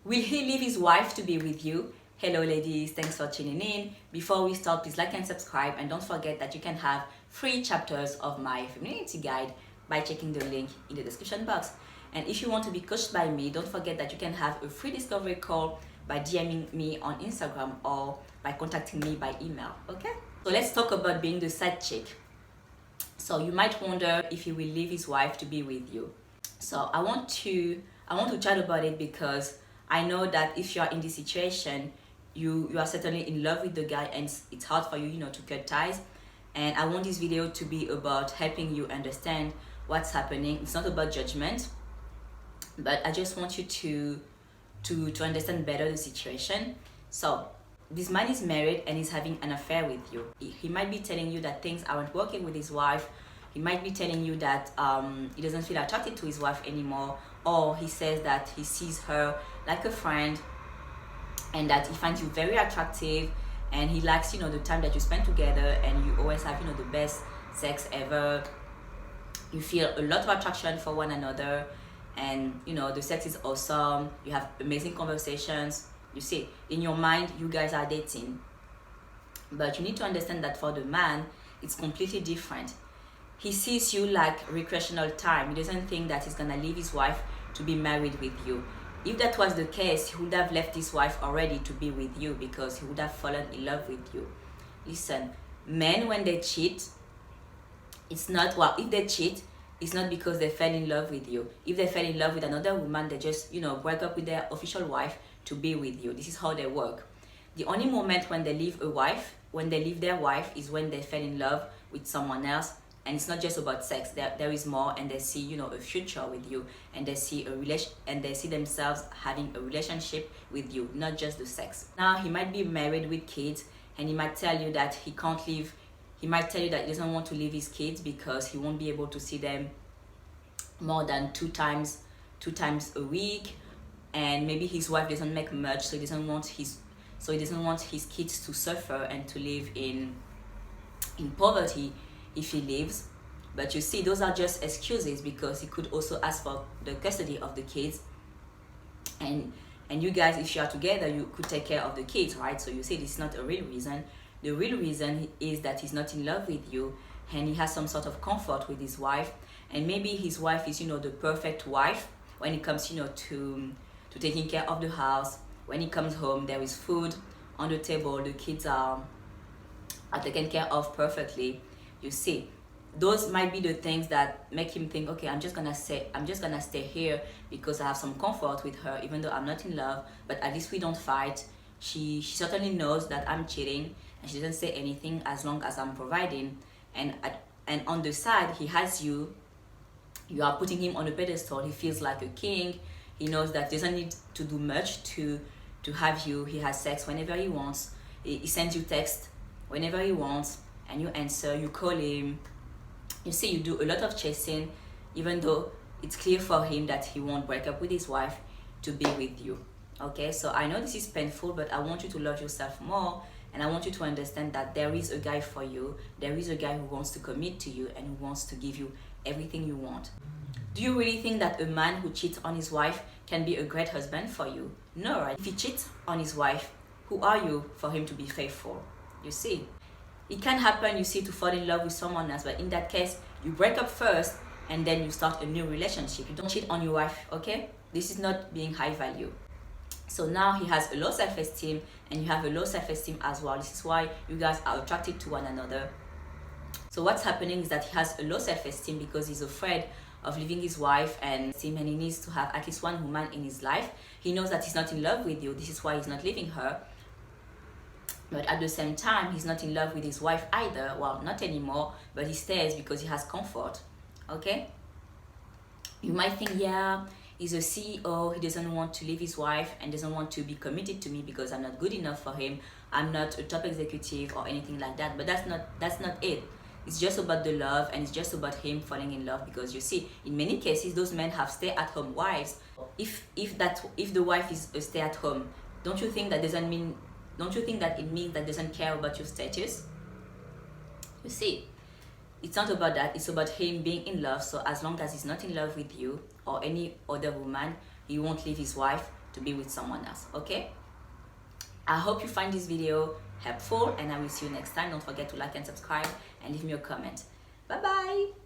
Will he leave his wife to be with you? Hello ladies, thanks for tuning in. Before we start, please like and subscribe, and don't forget that you can have free chapters of my femininity guide by checking the link in the description box. And if you want to be coached by me, don't forget that you can have a free discovery call by DMing me on Instagram or by contacting me by email, okay? So let's talk about being the side chick. So you might wonder if he will leave his wife to be with you. So I want to chat about it because I know that if you are in this situation, you are certainly in love with the guy and it's hard for you, to cut ties. And I want this video to be about helping you understand what's happening. It's not about judgment, but I just want you to understand better the situation. So this man is married and is having an affair with you. He might be telling you that things aren't working with his wife. He might be telling you that he doesn't feel attracted to his wife anymore, or he says that he sees her like a friend and that he finds you very attractive and he likes the time that you spend together and you always have the best sex ever. You feel a lot of attraction for one another and the sex is awesome. You have amazing conversations. You see, in your mind you guys are dating, but you need to understand that for the man it's completely different. He sees you like recreational time. He doesn't think that he's gonna leave his wife to be married with you. If that was the case, he would have left his wife already to be with you because he would have fallen in love with you. Listen, men, when they cheat, if they cheat, it's not because they fell in love with you. If they fell in love with another woman, they just break up with their official wife to be with you. This is how they work. The only moment when they leave their wife is when they fell in love with someone else. And it's not just about sex. There is more, and they see a future with you, and they see themselves having a relationship with you, not just the sex. Now he might be married with kids, and he might tell you that he can't leave. He might tell you that he doesn't want to leave his kids because he won't be able to see them more than two times a week, and maybe his wife doesn't make much, so he doesn't want his kids to suffer and to live in poverty if he leaves. But you see, those are just excuses because he could also ask for the custody of the kids, and you guys, if you are together, you could take care of the kids, right? So you see, this is not a real reason. The real reason is that he's not in love with you and he has some sort of comfort with his wife, and maybe his wife is the perfect wife when it comes to taking care of the house. When he comes home, there is food on the table, the kids are taken care of perfectly. You see, those might be the things that make him think, okay, I'm just gonna stay here because I have some comfort with her, even though I'm not in love, but at least we don't fight. She certainly knows that I'm cheating and she doesn't say anything as long as I'm providing. And on the side, he has you are putting him on a pedestal. He feels like a king. He knows that he doesn't need to do much to have you. He has sex whenever he wants. He sends you text whenever he wants, and you answer, you call him. You see, you do a lot of chasing, even though it's clear for him that he won't break up with his wife to be with you. Okay, so I know this is painful, but I want you to love yourself more, and I want you to understand that there is a guy for you. There is a guy who wants to commit to you and who wants to give you everything you want. Do you really think that a man who cheats on his wife can be a great husband for you? No, right? If he cheats on his wife, who are you for him to be faithful? You see, it can happen, you see, to fall in love with someone else, but in that case, you break up first and then you start a new relationship. You don't cheat on your wife, okay? This is not being high value. So now he has a low self-esteem and you have a low self-esteem as well. This is why you guys are attracted to one another. So what's happening is that he has a low self-esteem because he's afraid of leaving his wife and he needs to have at least one woman in his life. He knows that he's not in love with you. This is why he's not leaving her. But at the same time, he's not in love with his wife either. Well, not anymore, but he stays because he has comfort. Okay? You might think, yeah, he's a CEO, he doesn't want to leave his wife and doesn't want to be committed to me because I'm not good enough for him. I'm not a top executive or anything like that. But that's not it. It's just about the love, and it's just about him falling in love, because you see, in many cases, those men have stay-at-home wives. If the wife is a stay-at-home, don't you think that it means that doesn't care about your status? You see, it's not about that. It's about him being in love. So as long as he's not in love with you or any other woman, he won't leave his wife to be with someone else. Okay, I hope you find this video helpful, and I will see you next time. Don't forget to like and subscribe and leave me a comment. Bye bye.